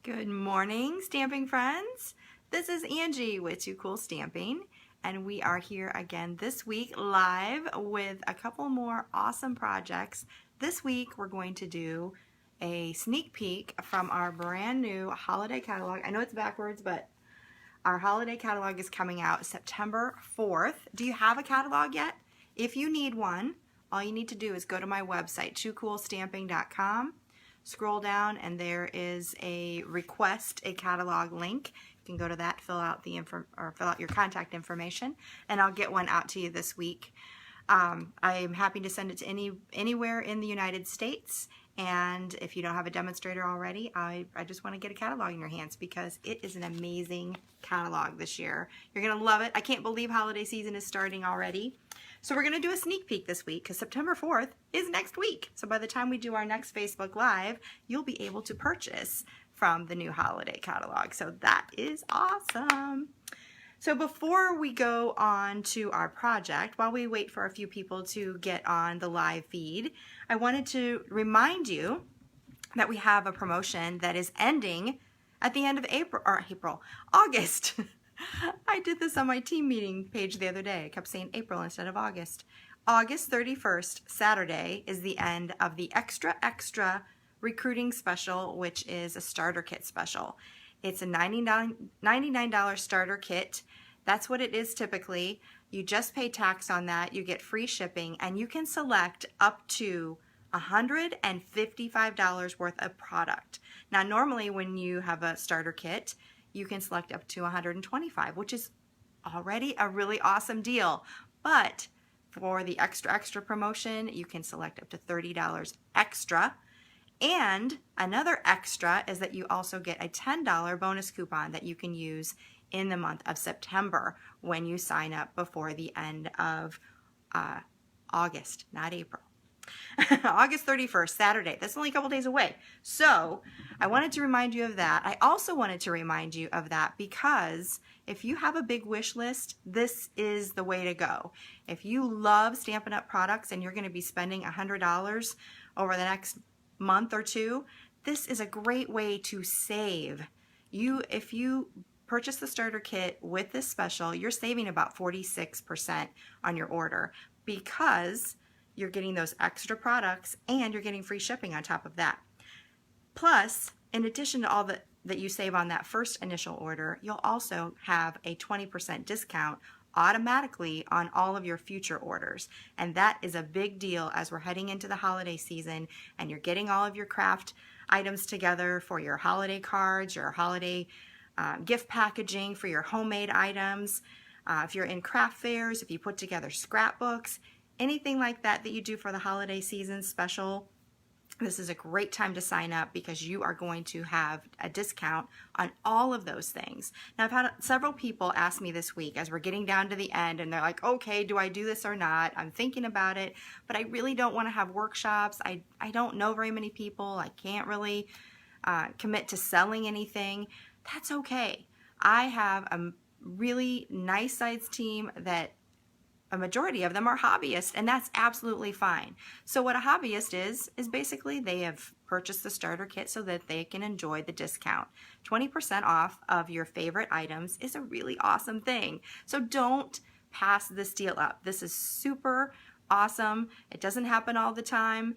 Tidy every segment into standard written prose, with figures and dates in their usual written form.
Good morning, stamping friends. This is Angie with Too Cool Stamping, and we are here again this week live with a couple more awesome projects. This week we're going to do a sneak peek from our brand new holiday catalog. I know it's backwards, but our holiday catalog is coming out September 4th. Do you have a catalog yet? If you need one, all you need to do is go to my website, toocoolstamping.com. Scroll down and there is a request a catalog link. You can go to that, fill out your contact information, and I'll get one out to you this week. I'm happy to send it to anywhere in the United States. And if you don't have a demonstrator already, I just want to get a catalog in your hands because it is an amazing catalog this year. You're going to love it. I can't believe holiday season is starting already. So we're going to do a sneak peek this week because September 4th is next week. So by the time we do our next Facebook Live, you'll be able to purchase from the new holiday catalog. So that is awesome. So before we go on to our project, while we wait for a few people to get on the live feed, I wanted to remind you that we have a promotion that is ending at the end of August. I did this on my team meeting page the other day. I kept saying April instead of August. August 31st, Saturday, is the end of the Extra recruiting special, which is a starter kit special. It's a $99 starter kit. That's what it is typically. You just pay tax on that. You get free shipping, and you can select up to $155 worth of product. Now, normally when you have a starter kit, you can select up to $125, which is already a really awesome deal. But for the extra promotion, you can select up to $30 extra. And another extra is that you also get a $10 bonus coupon that you can use in the month of September when you sign up before the end of August, not April. August 31st, Saturday. That's only a couple days away. So I wanted to remind you of that. I also wanted to remind you of that because if you have a big wish list, this is the way to go. If you love Stampin' Up! Products and you're going to be spending $100 over the next month or two, this is a great way to save. If you purchase the starter kit with this special, you're saving about 46% on your order because you're getting those extra products and you're getting free shipping on top of that. Plus, in addition to all that you save on that first initial order, you'll also have a 20% discount automatically on all of your future orders. And that is a big deal as we're heading into the holiday season and you're getting all of your craft items together for your holiday cards, your holiday gift packaging for your homemade items. If you're in craft fairs, if you put together scrapbooks, anything like that you do for the holiday season special, this is a great time to sign up because you are going to have a discount on all of those things. Now, I've had several people ask me this week as we're getting down to the end and they're like, okay, do I do this or not? I'm thinking about it, but I really don't want to have workshops. I don't know very many people. I can't really commit to selling anything. That's okay. I have a really nice sized team that a majority of them are hobbyists, and that's absolutely fine. So what a hobbyist is basically they have purchased the starter kit so that they can enjoy the discount. 20% off of your favorite items is a really awesome thing. So don't pass this deal up. This is super awesome. It doesn't happen all the time.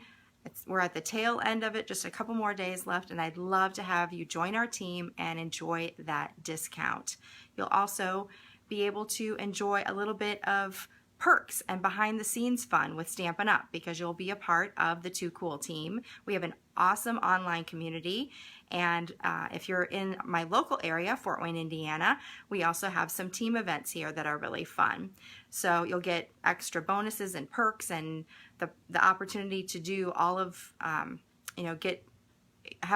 We're at the tail end of it, just a couple more days left, and I'd love to have you join our team and enjoy that discount. You'll also be able to enjoy a little bit of perks and behind the scenes fun with Stampin' Up! Because you'll be a part of the Too Cool team. We have an awesome online community, and if you're in my local area, Fort Wayne, Indiana, we also have some team events here that are really fun. So you'll get extra bonuses and perks and the opportunity to do all of, have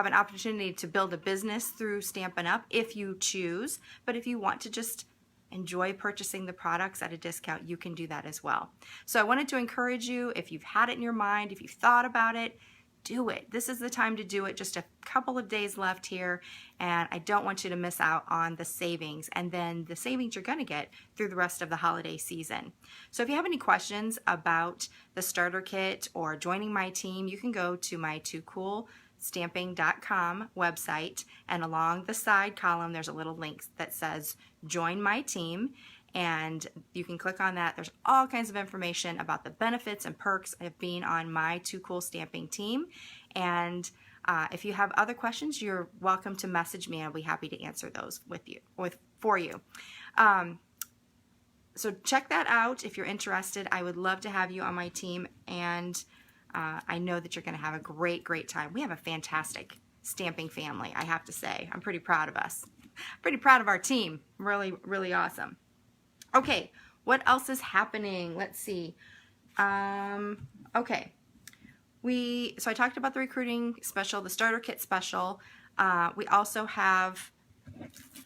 an opportunity to build a business through Stampin' Up! If you choose, but if you want to just enjoy purchasing the products at a discount, you can do that as well. So I wanted to encourage you, if you've had it in your mind, if you've thought about it, do it. This is the time to do it. Just a couple of days left here, and I don't want you to miss out on the savings, and then the savings you're going to get through the rest of the holiday season. So if you have any questions about the starter kit or joining my team, you can go to my toocoolstamping.com website, and along the side column there's a little link that says join my team, and you can click on that. There's all kinds of information about the benefits and perks of being on my Too Cool Stamping team. And if you have other questions, you're welcome to message me. I'll be happy to answer those for you. So check that out if you're interested. I would love to have you on my team, and I know that you're going to have a great time. We have a fantastic stamping family, I have to say. I'm pretty proud of us. Pretty proud of our team. Really awesome. Okay, what else is happening? Let's see. Okay. So I talked about the recruiting special, the starter kit special. We also have,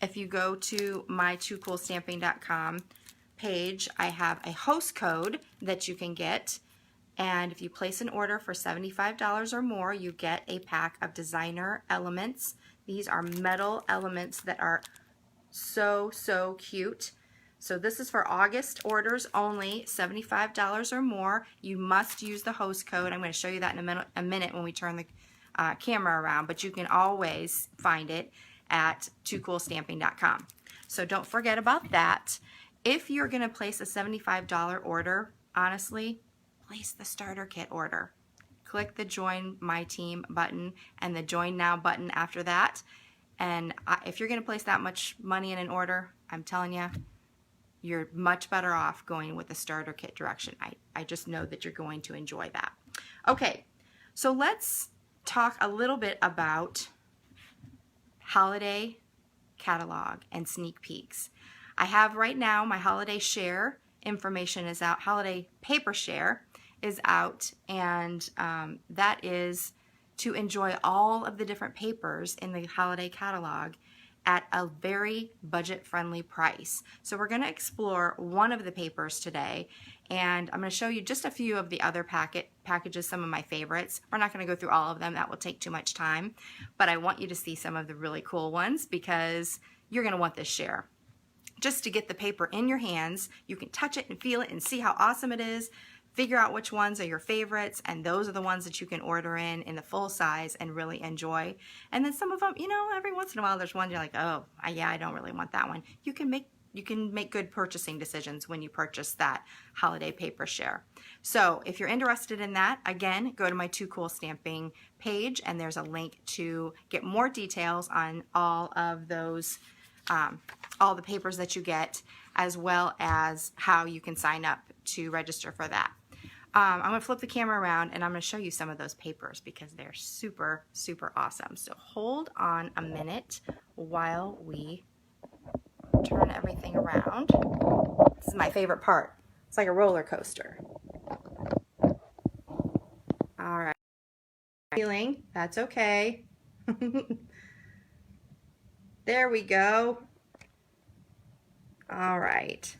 if you go to my toocoolstamping.com page, I have a host code that you can get. And if you place an order for $75 or more, you get a pack of designer elements. These are metal elements that are so cute. So this is for August orders only, $75 or more. You must use the host code. I'm going to show you that in a minute when we turn the camera around, but you can always find it at toocoolstamping.com. So don't forget about that. If you're going to place a $75 order, honestly, place the starter kit order. Click the Join My Team button and the Join Now button after that. And if you're going to place that much money in an order, I'm telling you, you're much better off going with the starter kit direction. I just know that you're going to enjoy that. Okay, so let's talk a little bit about holiday catalog and sneak peeks. I have right now my holiday share information is out. Holiday paper share is out, and that is to enjoy all of the different papers in the holiday catalog at a very budget-friendly price. So we're going to explore one of the papers today, and I'm going to show you just a few of the other packages, some of my favorites. We're not going to go through all of them. That will take too much time, but I want you to see some of the really cool ones because you're going to want this share. Just to get the paper in your hands, you can touch it and feel it and see how awesome it is. Figure out which ones are your favorites, and those are the ones that you can order in the full size and really enjoy. And then some of them, you know, every once in a while there's one you're like, oh, yeah, I don't really want that one. You can make good purchasing decisions when you purchase that holiday paper share. So if you're interested in that, again, go to my Too Cool Stamping page, and there's a link to get more details on all of those, all the papers that you get, as well as how you can sign up to register for that. I'm going to flip the camera around, and I'm going to show you some of those papers because they're super awesome. So hold on a minute while we turn everything around. This is my favorite part. It's like a roller coaster. All right. Feeling, that's okay. There we go. All right.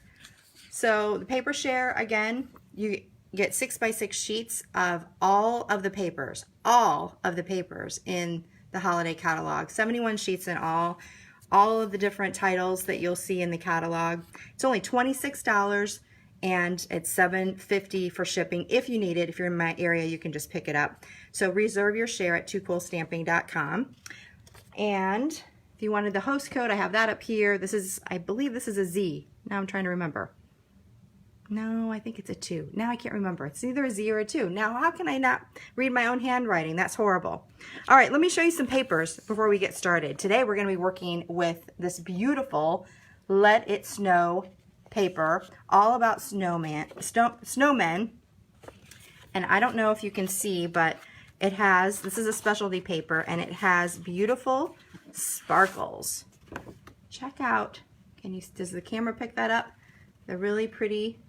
So the paper share, again, you get 6x6 sheets of all of the papers in the holiday catalog. 71 sheets in all of the different titles that you'll see in the catalog. It's only $26, and it's $7.50 for shipping. If you need it, if you're in my area, you can just pick it up. So reserve your share at toocoolstamping.com. And if you wanted the host code, I have that up here. This is, I believe this is a Z. Now I'm trying to remember. No, I think it's a 2. Now I can't remember. It's either a Z or a 2. Now, how can I not read my own handwriting? That's horrible. All right, let me show you some papers before we get started. Today, we're going to be working with this beautiful Let It Snow paper, all about snowmen. And I don't know if you can see, but it has, this is a specialty paper, and it has beautiful sparkles. Check out, does the camera pick that up? They're really pretty.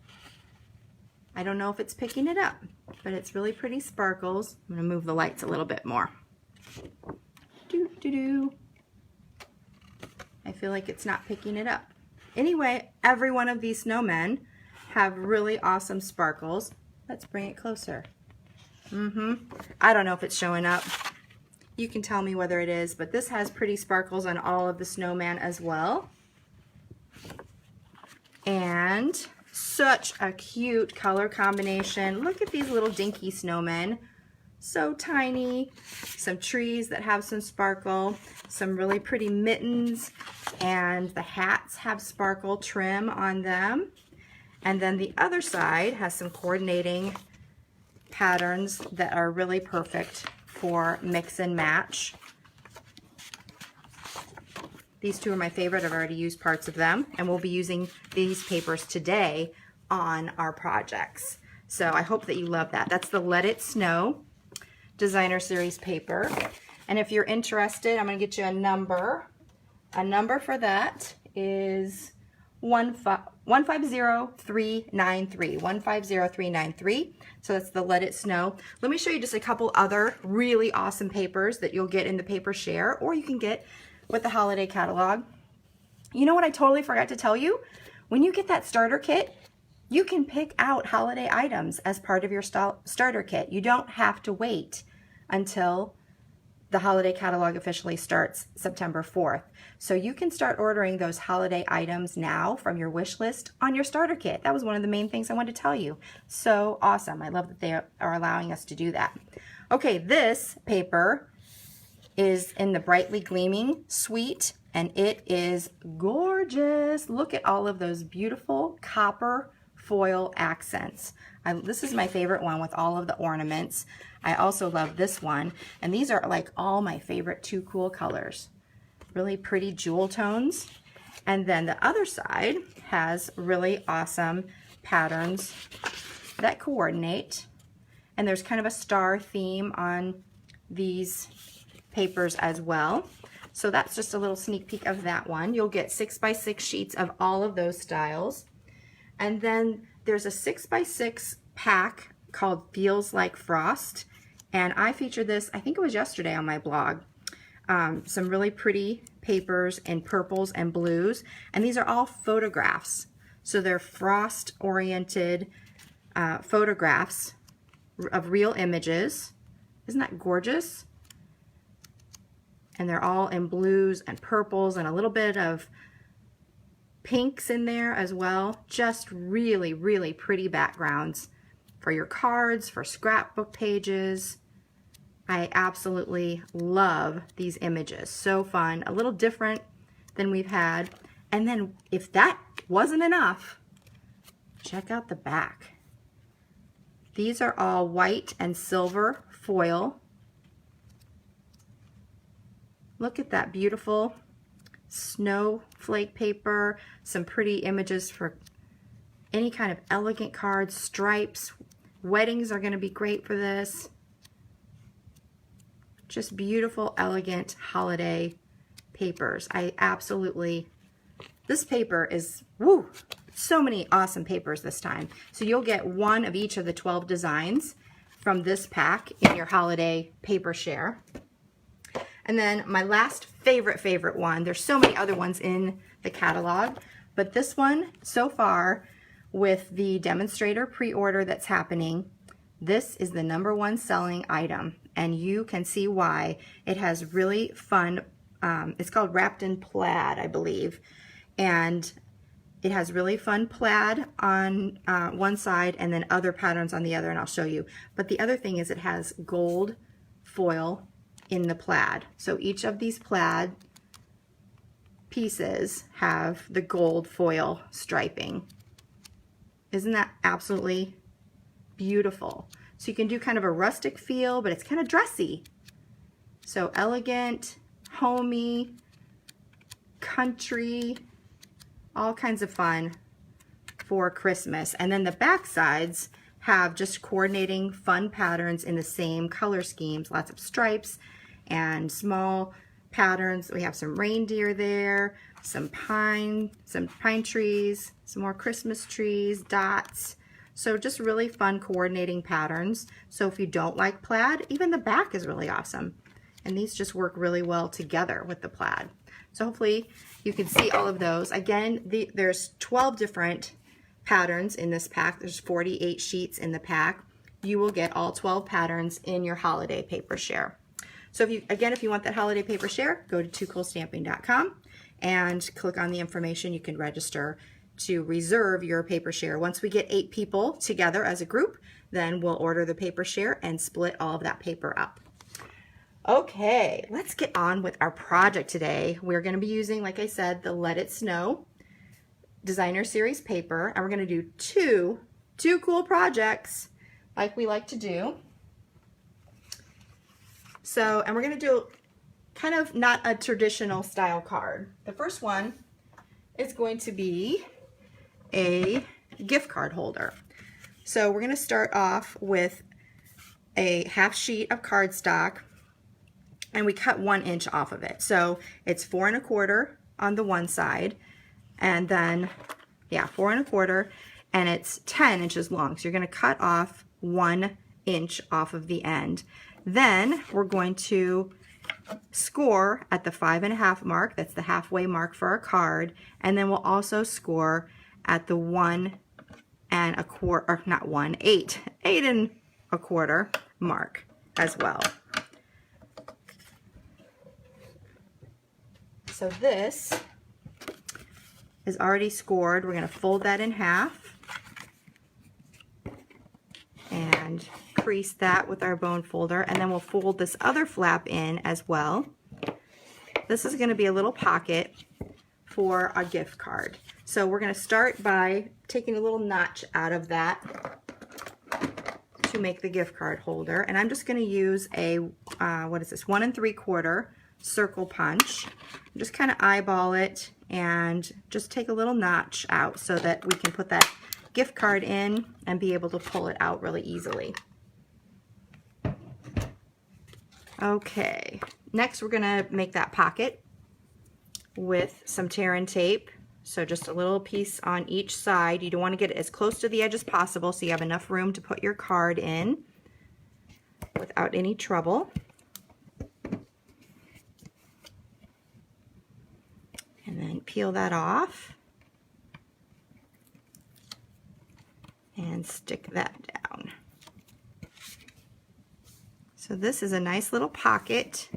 I don't know if it's picking it up, but it's really pretty sparkles. I'm going to move the lights a little bit more. I feel like it's not picking it up. Anyway, every one of these snowmen have really awesome sparkles. Let's bring it closer. I don't know if it's showing up. You can tell me whether it is, but this has pretty sparkles on all of the snowman as well. And such a cute color combination. Look at these little dinky snowmen. So tiny. Some trees that have some sparkle. Some really pretty mittens. And the hats have sparkle trim on them. And then the other side has some coordinating patterns that are really perfect for mix and match. These two are my favorite. I've already used parts of them, and we'll be using these papers today on our projects. So I hope that you love that. That's the Let It Snow Designer Series paper. And if you're interested, I'm going to get you a number. A number for that is 150393. 150393. So that's the Let It Snow. Let me show you just a couple other really awesome papers that you'll get in the paper share, or you can get with the holiday catalog. You know what I totally forgot to tell you? When you get that starter kit, you can pick out holiday items as part of your starter kit. You don't have to wait until the holiday catalog officially starts September 4th. So you can start ordering those holiday items now from your wish list on your starter kit. That was one of the main things I wanted to tell you. So awesome. I love that they are allowing us to do that. Okay, this paper is in the Brightly Gleaming suite, and it is gorgeous. Look at all of those beautiful copper foil accents. This is my favorite one with all of the ornaments. I also love this one, and these are like all my favorite two cool colors. Really pretty jewel tones. And then the other side has really awesome patterns that coordinate, and there's kind of a star theme on these papers as well. So that's just a little sneak peek of that one. You'll get 6x6 sheets of all of those styles. And then there's a 6x6 pack called Feels Like Frost. And I featured this, I think it was yesterday on my blog. Some really pretty papers in purples and blues. And these are all photographs. So they're frost-oriented photographs of real images. Isn't that gorgeous? And they're all in blues and purples and a little bit of pinks in there as well. Just really, really pretty backgrounds for your cards, for scrapbook pages. I absolutely love these images. So fun, a little different than we've had. And then if that wasn't enough, check out the back. These are all white and silver foil. Look at that beautiful snowflake paper, some pretty images for any kind of elegant cards, stripes. Weddings are going to be great for this. Just beautiful, elegant holiday papers. I absolutely, this paper is, woo, so many awesome papers this time. So you'll get one of each of the 12 designs from this pack in your holiday paper share. And then my last favorite one, there's so many other ones in the catalog, but this one so far with the demonstrator pre-order that's happening, this is the #1 selling item, and you can see why. It has really fun, it's called Wrapped in Plaid, I believe, and it has really fun plaid on one side and then other patterns on the other, and I'll show you. But the other thing is it has gold foil in the plaid. So each of these plaid pieces have the gold foil striping. Isn't that absolutely beautiful? So you can do kind of a rustic feel, but it's kind of dressy. So elegant, homey, country, all kinds of fun for Christmas. And then the back sides have just coordinating fun patterns in the same color schemes, lots of stripes and small patterns. We have some reindeer there, some pine trees, some more Christmas trees, dots. So just really fun coordinating patterns. So if you don't like plaid, even the back is really awesome. And these just work really well together with the plaid. So hopefully you can see all of those. Again, there's 12 different patterns in this pack. There's 48 sheets in the pack. you will get all 12 patterns in your holiday paper share. So if you want that holiday paper share, go to toocoolstamping.com and click on the information. You can register to reserve your paper share. Once we get 8 people together as a group, then we'll order the paper share and split all of that paper up. Okay, let's get on with our project today. We're going to be using, like I said, the Let It Snow Designer Series paper, and we're going to do two cool projects like we like to do. So, and we're going to do kind of not a traditional style card. The first one is going to be a gift card holder. So we're going to start off with a half sheet of cardstock, and we cut 1 inch off of it. So it's 4 1/4 on the one side, and then 4 1/4, and it's 10 inches long. So you're going to cut off 1 inch off of the end. Then we're going to score at the 5 1/2 mark. That's the halfway mark for our card. And then we'll also score at the 1 1/4, or not 1, 8 1/4 mark as well. So this is already scored. We're going to fold that in half and crease that with our bone folder, and then we'll fold this other flap in as well. This is going to be a little pocket for a gift card. So we're going to start by taking a little notch out of that to make the gift card holder, and I'm just going to use a what is this, 1 3/4 circle punch. Just kind of eyeball it and just take a little notch out so that we can put that gift card in and be able to pull it out really easily. Okay, next we're going to make that pocket with some tear and tape. So just a little piece on each side. You don't want to get it as close to the edge as possible so you have enough room to put your card in without any trouble. And then peel that off and stick that down. So this is a nice little pocket,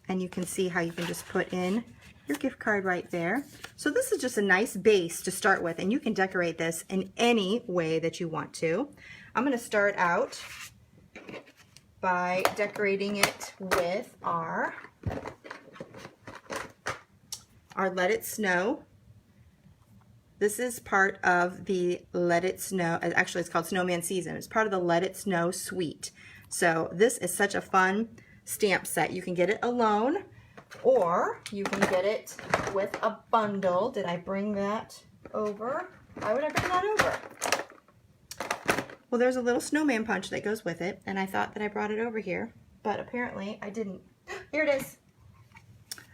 and you can see how you can just put in your gift card right there. So this is just a nice base to start with, and you can decorate this in any way that you want to. I'm going to start out by decorating it with our Let It Snow. This is part of the Let It Snow, actually it's called Snowman Season. It's part of the Let It Snow suite. So this is such a fun stamp set. You can get it alone, or you can get it with a bundle. Did I bring that over? Why would I bring that over? Well, there's a little snowman punch that goes with it, and I thought that I brought it over here, but apparently I didn't. Here it is.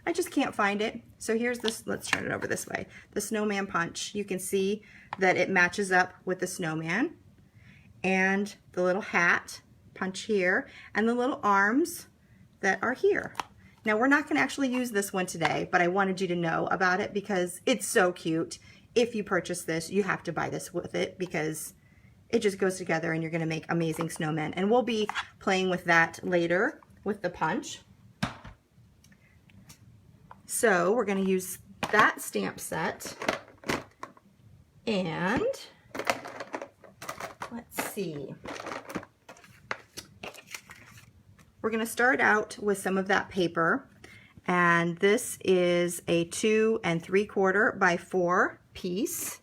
I just can't find it. So here's this, let's turn it over this way. The snowman punch. You can see that it matches up with the snowman, and the little hat punch here, and the little arms that are here. Now we're not going to actually use this one today, but I wanted you to know about it because it's so cute. If you purchase this, you have to buy this with it because it just goes together and you're going to make amazing snowmen. And we'll be playing with that later with the punch. So we're going to use that stamp set, and let's see. We're going to start out with some of that paper, and this is a 2 3/4 by 4 piece,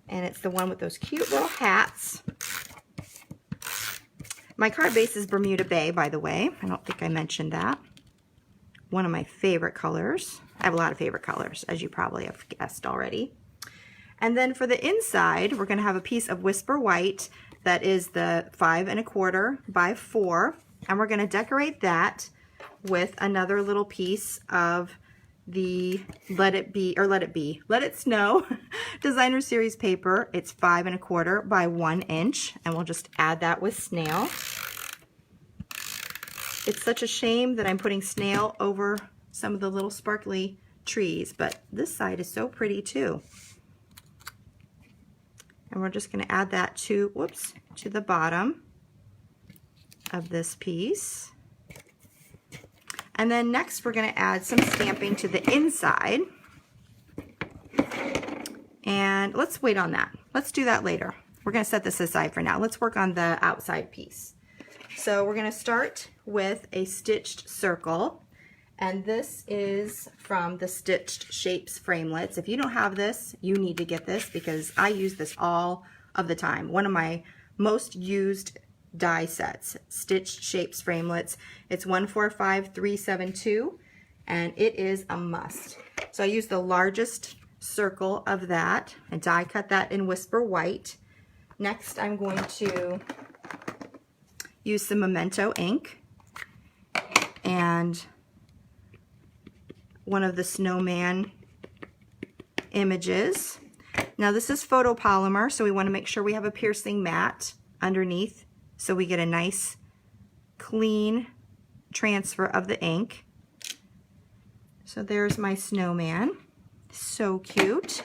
and it's the one with those cute little hats. My card base is Bermuda Bay, by the way. I don't think I mentioned that. One of my favorite colors. I have a lot of favorite colors, as you probably have guessed already. And then for the inside, we're going to have a piece of Whisper White that is the 5 1/4 by 4, and we're going to decorate that with another little piece of the Let It Snow Designer Series paper. It's 5 1/4 by 1 inch, and we'll just add that with snail. It's such a shame that I'm putting snail over some of the little sparkly trees, but this side is so pretty too. And we're just going to add that to, whoops, to the bottom of this piece. And then next we're going to add some stamping to the inside. And let's wait on that. Let's do that later. We're going to set this aside for now. Let's work on the outside piece. So we're going to start with a stitched circle. And this is from the Stitched Shapes framelits. If you don't have this, you need to get this because I use this all of the time. One of my most used die sets, Stitched Shapes framelits. It's 145372 and it is a must. So I use the largest circle of that and die cut that in Whisper White. Next I'm going to use some Memento ink and one of the snowman images. Now this is photopolymer, so we want to make sure we have a piercing mat underneath so we get a nice clean transfer of the ink. So there's my snowman. So cute.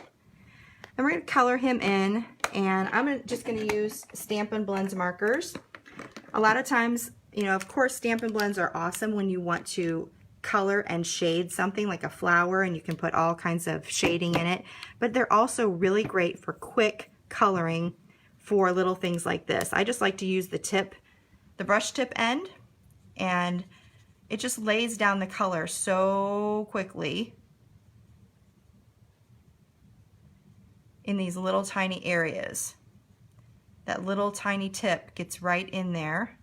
And we're going to color him in, and I'm just going to use Stampin' Blends markers. A lot of times, you know, of course Stampin' Blends are awesome when you want to color and shade something like a flower, and you can put all kinds of shading in it, but they're also really great for quick coloring for little things like this. I just like to use the tip, the brush tip end, and it just lays down the color so quickly in these little tiny areas. That little tiny tip gets right in there.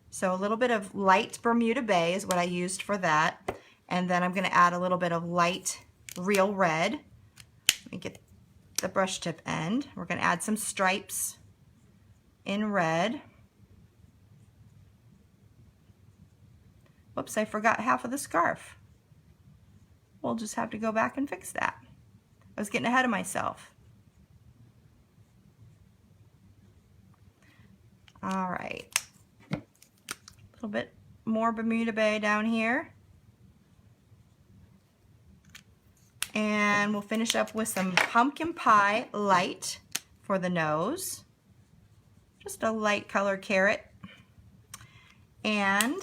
So a little bit of light Bermuda Bay is what I used for that. And then I'm going to add a little bit of light real red. Let me get the brush tip end. We're going to add some stripes in red. Whoops, I forgot half of the scarf. We'll just have to go back and fix that. I was getting ahead of myself. All right. A little bit more Bermuda Bay down here. And we'll finish up with some pumpkin pie light for the nose. Just a light color carrot. And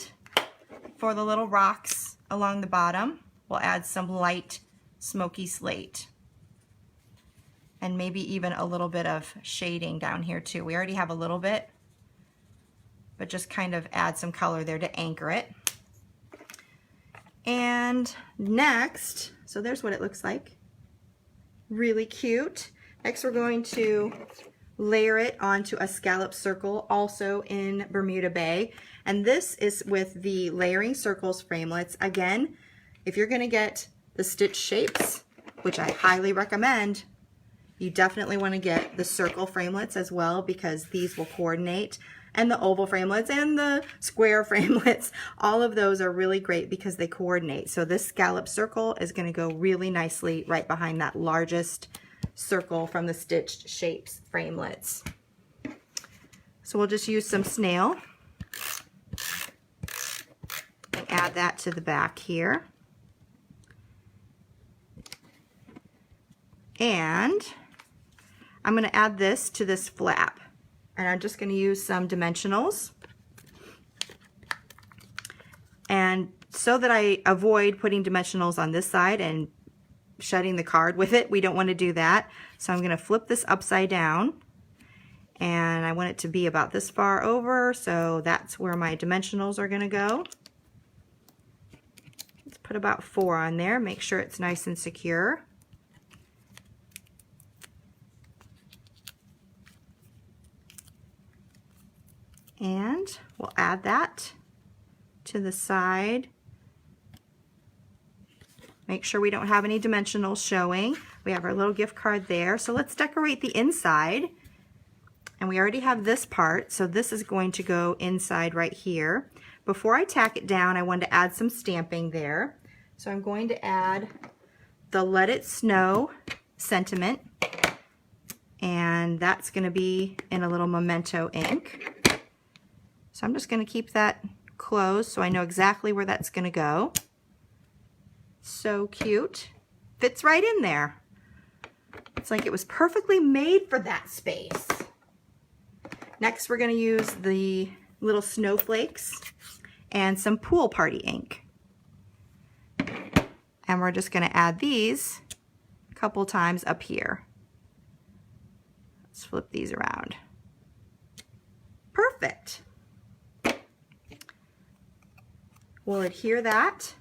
for the little rocks along the bottom, we'll add some light smoky slate. And maybe even a little bit of shading down here too. We already have a little bit, but just kind of add some color there to anchor it. And next, so there's what it looks like. Really cute. Next we're going to layer it onto a scallop circle, also in Bermuda Bay. And this is with the Layering Circles framelits. Again, if you're gonna get the Stitch Shapes, which I highly recommend, you definitely want to get the circle framelits as well because these will coordinate, and the oval framelits and the square framelits. All of those are really great because they coordinate. So this scallop circle is going to go really nicely right behind that largest circle from the Stitched Shapes framelits. So we'll just use some snail and add that to the back here. And I'm going to add this to this flap, and I'm just going to use some dimensionals. And so that I avoid putting dimensionals on this side and shutting the card with it, we don't want to do that. So I'm going to flip this upside down, and I want it to be about this far over, so that's where my dimensionals are going to go. Let's put about 4 on there, make sure it's nice and secure. And we'll add that to the side. Make sure we don't have any dimensionals showing. We have our little gift card there. So let's decorate the inside. And we already have this part, so this is going to go inside right here. Before I tack it down, I wanted to add some stamping there. So I'm going to add the Let It Snow sentiment. And that's going to be in a little Memento ink. So I'm just going to keep that closed so I know exactly where that's going to go. So cute. Fits right in there. It's like it was perfectly made for that space. Next, we're going to use the little snowflakes and some pool party ink. And we're just going to add these a couple times up here. Let's flip these around. Perfect. We'll adhere that.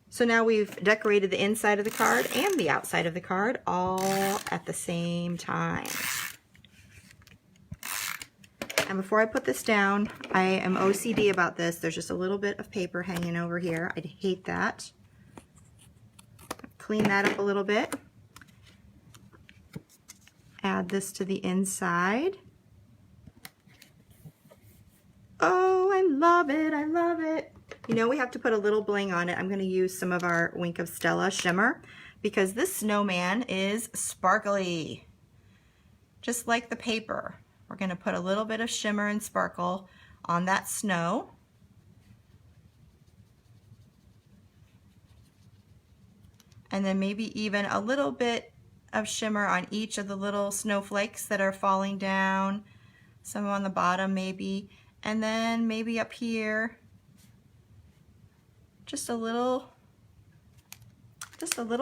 So now we've decorated the inside of the card and the outside of the card all at the same time. And before I put this down, I am OCD about this. There's just a little bit of paper hanging over here. I hate that. Clean that up a little bit. Add this to the inside. Oh, I love it. I love it. You know, we have to put a little bling on it. I'm going to use some of our Wink of Stella shimmer because this snowman is sparkly, just like the paper. We're going to put a little bit of shimmer and sparkle on that snow. And then maybe even a little bit of shimmer on each of the little snowflakes that are falling down. Some on the bottom maybe. And then maybe up here. Just a little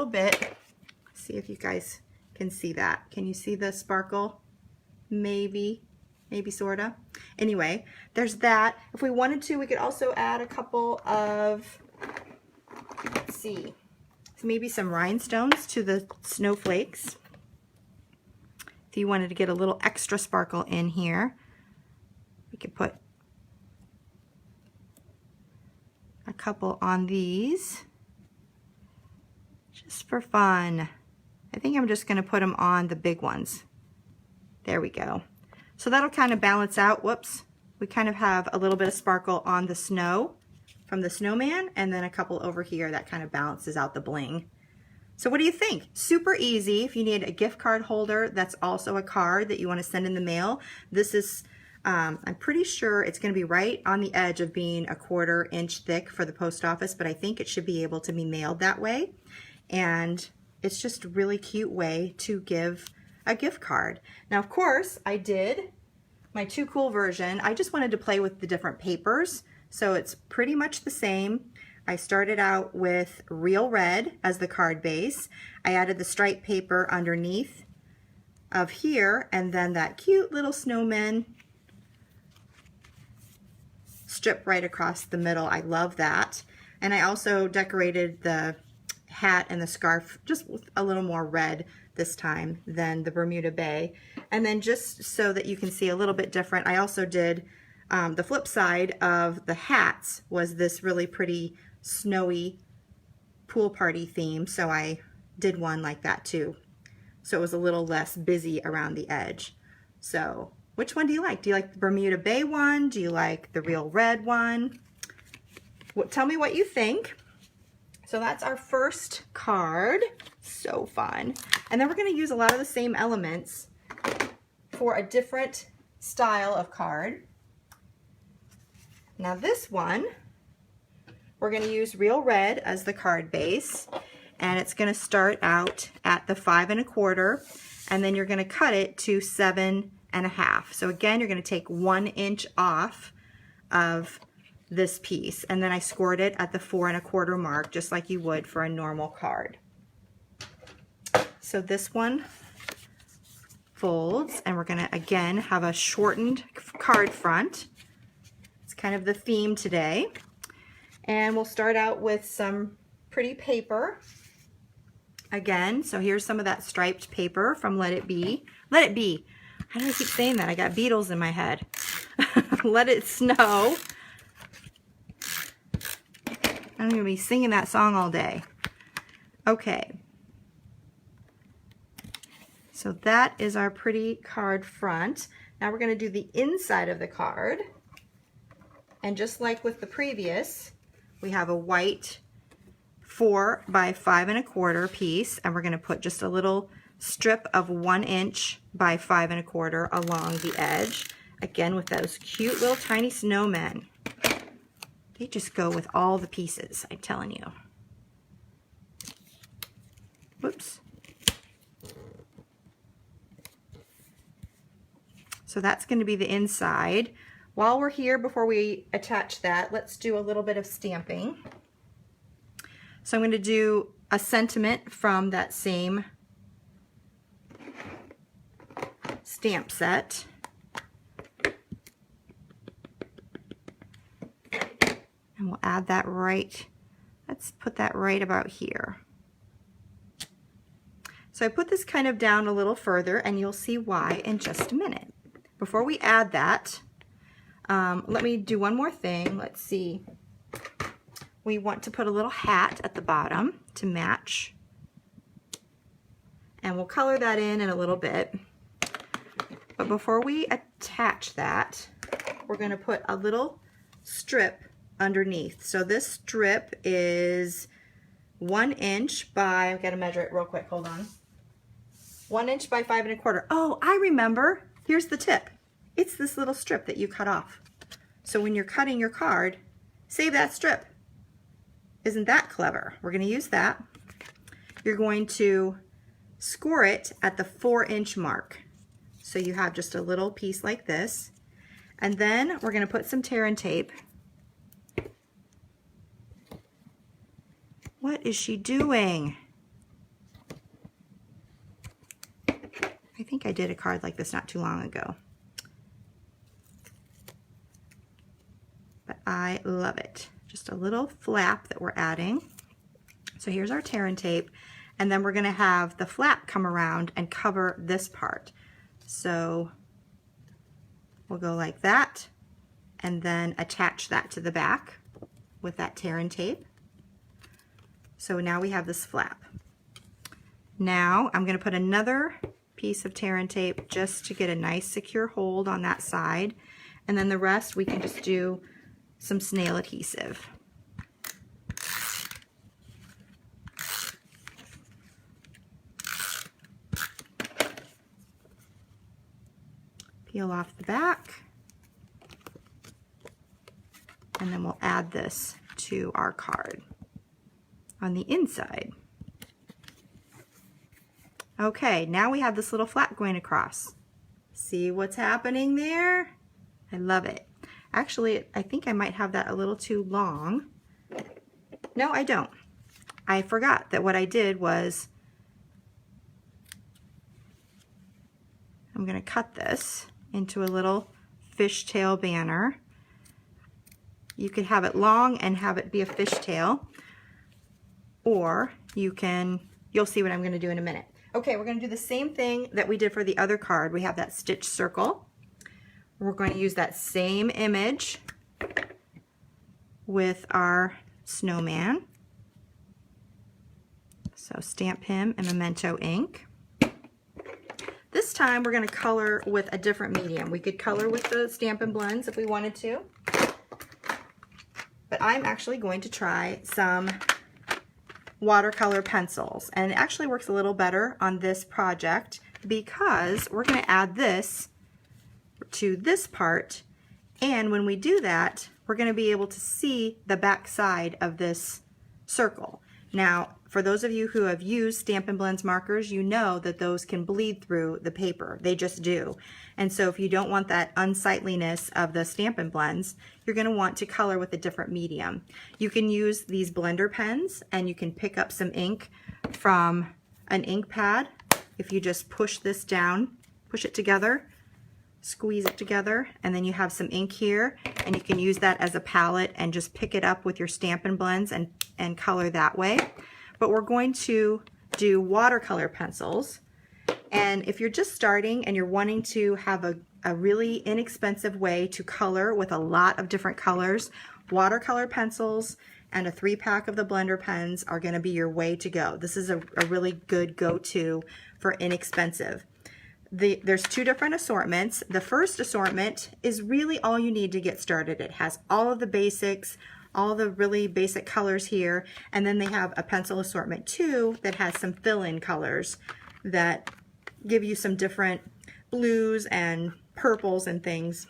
bit. See if you guys can see that. Can you see the sparkle? Maybe sorta. Anyway, there's that. If we wanted to, we could also add a couple of, let's see, maybe some rhinestones to the snowflakes. If you wanted to get a little extra sparkle in here, we could put a couple on these just for fun. I think I'm just going to put them on the big ones. There we go. So that'll kind of balance out. Whoops. We kind of have a little bit of sparkle on the snow from the snowman and then a couple over here that kind of balances out the bling. So what do you think? Super easy. If you need a gift card holder that's also a card that you want to send in the mail, this is I'm pretty sure it's going to be right on the edge of being a 1/4 inch thick for the post office, but I think it should be able to be mailed that way. And it's just a really cute way to give a gift card. Now, of course, I did my Too Cool version. I just wanted to play with the different papers, so it's pretty much the same. I started out with Real Red as the card base. I added the striped paper underneath of here, and then that cute little snowman strip right across the middle. I love that. And I also decorated the hat and the scarf just with a little more red this time than the Bermuda Bay. And then just so that you can see a little bit different, I also did the flip side of the hats was this really pretty snowy pool party theme. So I did one like that too. So it was a little less busy around the edge. So which one do you like? Do you like the Bermuda Bay one? Do you like the Real Red one? Well, tell me what you think. So that's our first card. So fun. And then we're going to use a lot of the same elements for a different style of card. Now this one, we're going to use Real Red as the card base. And it's going to start out at the 5 1/4, and then you're going to cut it to 7 1/2. So again, you're going to take 1 inch off of this piece, and then I scored it at the 4 1/4 mark, just like you would for a normal card. So this one folds, and we're going to again have a shortened card front. It's kind of the theme today. And we'll start out with some pretty paper. Again, so here's some of that striped paper from Let It Be. Let It Be. How do I keep saying that? I got Beatles in my head. Let It Snow. I'm going to be singing that song all day. Okay. So that is our pretty card front. Now we're going to do the inside of the card. And just like with the previous, we have a white 4 by 5 1/4 piece, and we're going to put just a little strip of 1 inch by 5 1/4 along the edge. Again, with those cute little tiny snowmen. They just go with all the pieces, I'm telling you. Whoops. So that's going to be the inside. While we're here, before we attach that, let's do a little bit of stamping. So I'm going to do a sentiment from that same stamp set. And we'll add that right, let's put that right about here. So I put this kind of down a little further, and you'll see why in just a minute. Before we add that, let me do one more thing. Let's see. We want to put a little hat at the bottom to match. And we'll color that in a little bit. But before we attach that, we're going to put a little strip underneath. So this strip is 1 inch by, I've got to measure it real quick, hold on. 1 inch by 5 1/4. Oh, I remember. Here's the tip. It's this little strip that you cut off. So when you're cutting your card, save that strip. Isn't that clever? We're going to use that. You're going to score it at the 4-inch mark. So you have just a little piece like this. And then we're going to put some tear and tape. What is she doing? I think I did a card like this not too long ago. But I love it. Just a little flap that we're adding. So here's our tear and tape. And then we're going to have the flap come around and cover this part. So we'll go like that and then attach that to the back with that tear and tape. So now we have this flap. Now I'm going to put another piece of tear and tape just to get a nice secure hold on that side, and then the rest we can just do some snail adhesive. Peel off the back, and then we'll add this to our card on the inside. Okay, now we have this little flap going across. See what's happening there? I love it. Actually, I think I might have that a little too long. No, I don't. I forgot that what I did was I'm going to cut this into a little fishtail banner. You could have it long and have it be a fishtail, or you can, you'll see what I'm going to do in a minute. Okay, we're going to do the same thing that we did for the other card. We have that stitch circle. We're going to use that same image with our snowman. So stamp him in Memento ink. This time we're going to color with a different medium. We could color with the Stampin' Blends if we wanted to. But I'm actually going to try some watercolor pencils, and it actually works a little better on this project because we're going to add this to this part, and when we do that we're going to be able to see the back side of this circle. Now for those of you who have used Stampin' Blends markers, you know that those can bleed through the paper. They just do. And so if you don't want that unsightliness of the Stampin' Blends, you're going to want to color with a different medium. You can use these blender pens, and you can pick up some ink from an ink pad. If you just push this down, push it together, squeeze it together, and then you have some ink here, and you can use that as a palette and just pick it up with your Stampin' Blends and color that way. But we're going to do watercolor pencils, and if you're just starting and you're wanting to have a really inexpensive way to color with a lot of different colors, watercolor pencils and a 3-pack of the blender pens are going to be your way to go. This is a really good go-to for inexpensive. There's 2 different assortments. The first assortment is really all you need to get started. It has all of the basics, all the really basic colors here, and then they have a pencil assortment 2 that has some fill-in colors that give you some different blues and purples and things.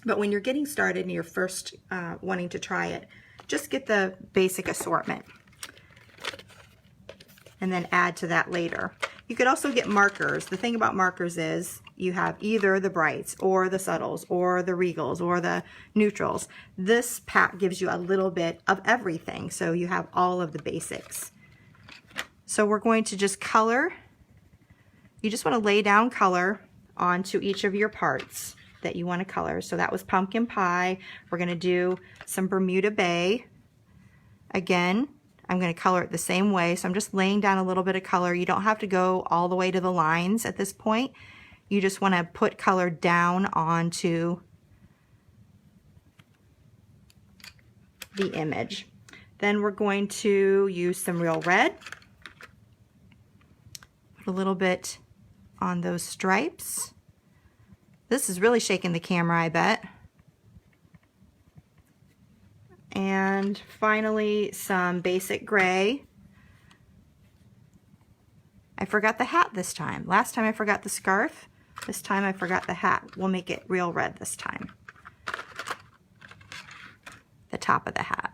But when you're getting started and you're first wanting to try it, just get the basic assortment. and then add to that later. You could also get markers. The thing about markers is you have either the brights or the subtles or the regals or the neutrals. This pack gives you a little bit of everything, so you have all of the basics. So we're going to just color. You just want to lay down color onto each of your parts that you want to color. So that was pumpkin pie. We're going to do some Bermuda Bay. Again, I'm going to color it the same way. So I'm just laying down a little bit of color. You don't have to go all the way to the lines at this point. You just want to put color down onto the image. Then we're going to use some Real Red. Put a little bit on those stripes. This is really shaking the camera, I bet. And finally, some basic gray. I forgot the hat this time. Last time I forgot the scarf. This time I forgot the hat. We'll make it real red this time. The top of the hat.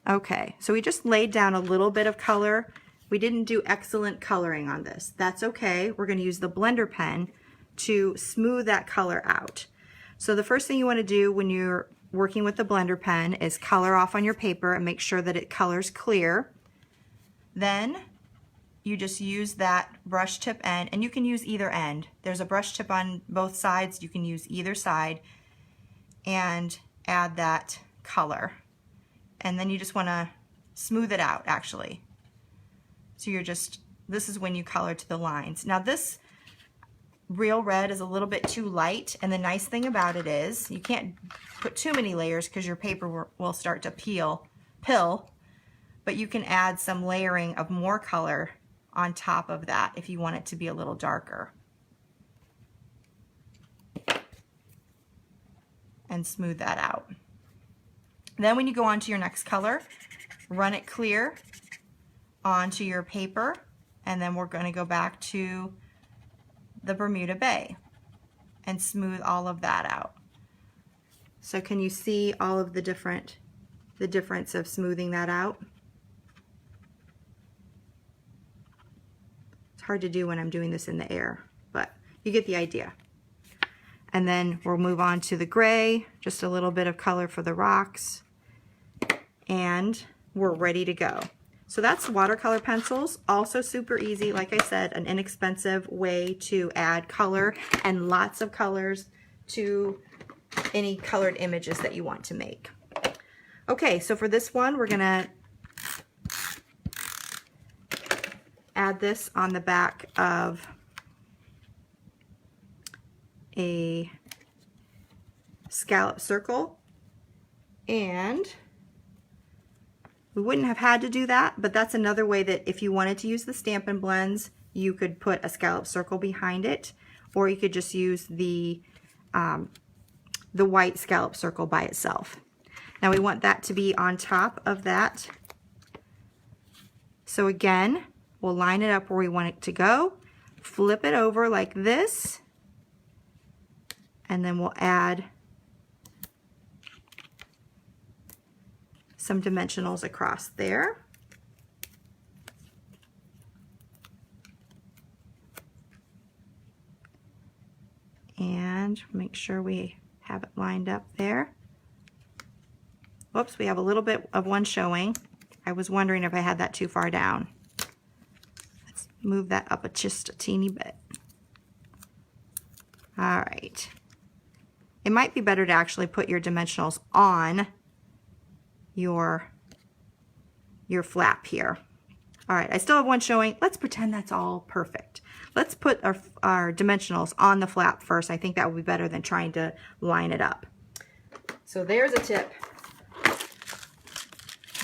Okay, so we just laid down a little bit of color. We didn't do excellent coloring on this. That's okay. We're going to use the blender pen to smooth that color out. So the first thing you want to do when you're working with the blender pen is color off on your paper and make sure that it colors clear. Then you just use that brush tip end, and you can use either end. There's a brush tip on both sides. You can use either side and add that color. And then you just want to smooth it out, actually. So you're just, this is when you color to the lines. Now this Real Red is a little bit too light, and the nice thing about it is you can't put too many layers because your paper will start to pill, but you can add some layering of more color on top of that if you want it to be a little darker. And smooth that out. Then when you go on to your next color, run it clear onto your paper, and then we're going to go back to the Bermuda Bay and smooth all of that out. So can you see all of the difference of smoothing that out? It's hard to do when I'm doing this in the air, but you get the idea. And then we'll move on to the gray, just a little bit of color for the rocks, and we're ready to go. So that's watercolor pencils, also super easy. Like I said, an inexpensive way to add color and lots of colors to any colored images that you want to make. Okay, so for this one, we're gonna add this on the back of a scallop circle, and we wouldn't have had to do that, but that's another way that if you wanted to use the Stampin' Blends, you could put a scallop circle behind it, or you could just use the white scallop circle by itself. Now we want that to be on top of that. So again, we'll line it up where we want it to go, flip it over like this, and then we'll add some dimensionals across there. And make sure we have it lined up there. Whoops, we have a little bit of one showing. I was wondering if I had that too far down. Let's move that up just a teeny bit. All right. It might be better to actually put your dimensionals on your flap here. All right, I still have one showing. Let's pretend that's all perfect. Let's put our dimensionals on the flap first. I think that would be better than trying to line it up. So there's a tip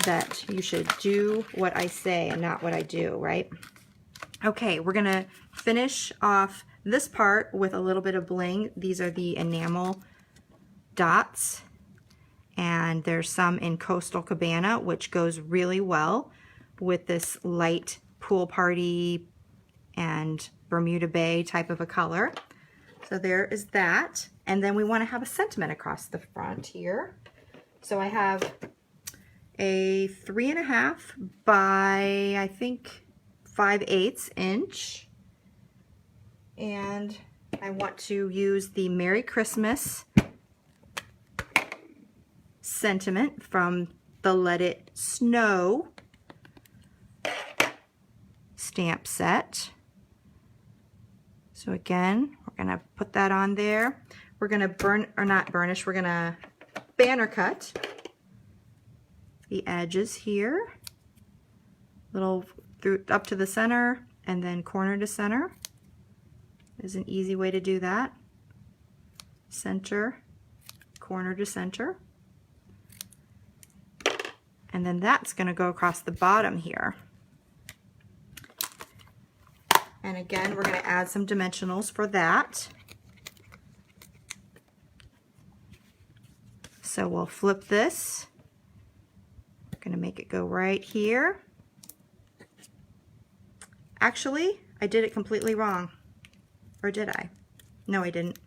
that you should do what I say and not what I do, right? Okay, we're gonna finish off this part with a little bit of bling. These are the enamel dots, and there's some in Coastal Cabana, which goes really well with this light pool party and Bermuda Bay type of a color. So there is that. And then we want to have a sentiment across the front here. So I have a 3.5 by, I think, 5/8 inch. And I want to use the Merry Christmas sentiment from the Let It Snow stamp set. So again, we're gonna put that on there. We're gonna we're gonna banner cut the edges here, little through up to the center and then corner to center. Is an easy way to do that. Center, corner to center. And then that's going to go across the bottom here. And again, we're going to add some dimensionals for that. So we'll flip this. We're going to make it go right here. Actually, I did it completely wrong. Or did I? No, I didn't.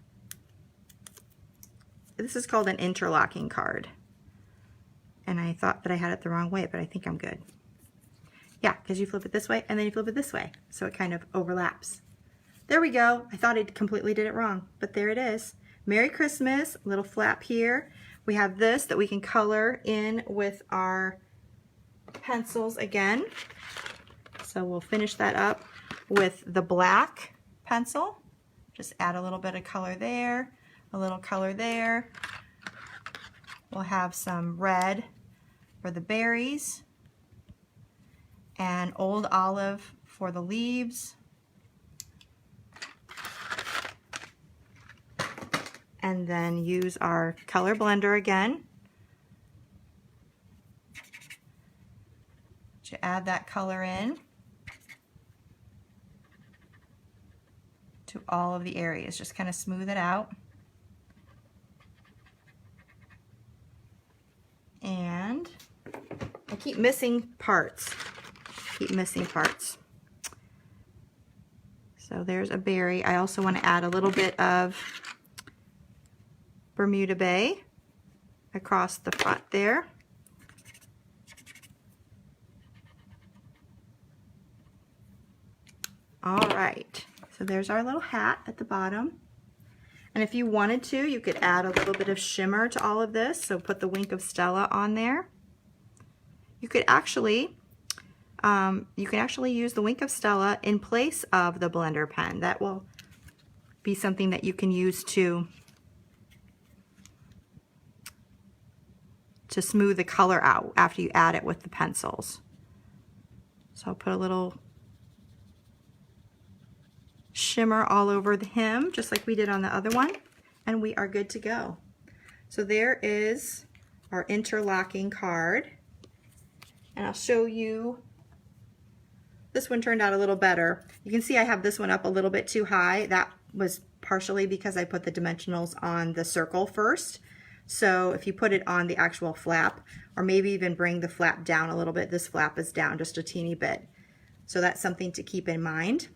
This is called an interlocking card. And I thought that I had it the wrong way, but I think I'm good. Yeah, because you flip it this way and then you flip it this way. So it kind of overlaps. There we go. I thought I completely did it wrong, but there it is. Merry Christmas, little flap here. We have this that we can color in with our pencils again. So we'll finish that up with the black pencil. Just add a little bit of color there, a little color there. We'll have some red for the berries and old olive for the leaves. And then use our color blender again to add that color in to all of the areas. Just kind of smooth it out. And I keep missing parts. So there's a berry. I also want to add a little bit of Bermuda Bay across the front there. All right, so there's our little hat at the bottom. And if you wanted to, you could add a little bit of shimmer to all of this. So put the Wink of Stella on there. You could actually, use the Wink of Stella in place of the blender pen. That will be something that you can use to smooth the color out after you add it with the pencils. So I'll put a little shimmer all over him, just like we did on the other one, and we are good to go. So there is our interlocking card, and I'll show you. This one turned out a little better. You can see I have this one up a little bit too high. That was partially because I put the dimensionals on the circle first. So if you put it on the actual flap, or maybe even bring the flap down a little bit, this flap is down just a teeny bit. So that's something to keep in mind.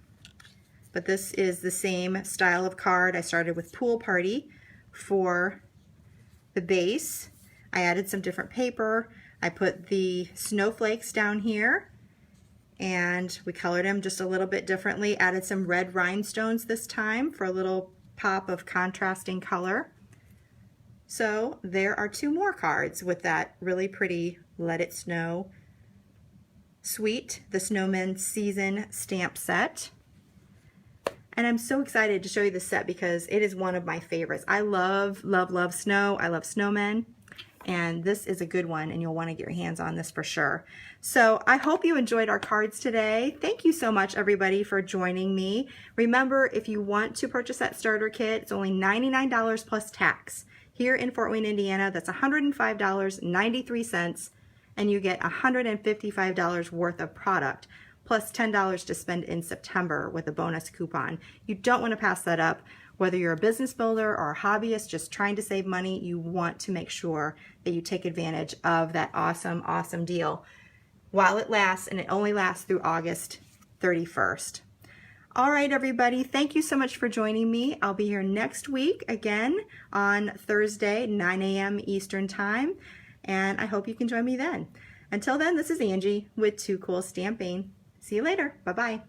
But this is the same style of card. I started with Pool Party for the base. I added some different paper. I put the snowflakes down here, and we colored them just a little bit differently. Added some red rhinestones this time for a little pop of contrasting color. So there are two more cards with that really pretty Let It Snow Sweet, the Snowman Season stamp set. And I'm so excited to show you this set because it is one of my favorites. I love, love, love snow. I love snowmen. And this is a good one, and you'll want to get your hands on this for sure. So I hope you enjoyed our cards today. Thank you so much, everybody, for joining me. Remember, if you want to purchase that starter kit, it's only $99 plus tax. Here in Fort Wayne, Indiana, that's $105.93, and you get $155 worth of product, plus $10 to spend in September with a bonus coupon. You don't want to pass that up. Whether you're a business builder or a hobbyist just trying to save money, you want to make sure that you take advantage of that awesome, awesome deal while it lasts, and it only lasts through August 31st. All right, everybody, thank you so much for joining me. I'll be here next week again on Thursday, 9 a.m. Eastern Time. and I hope you can join me then. Until then, this is Angie with Too Cool Stamping. See you later. Bye-bye.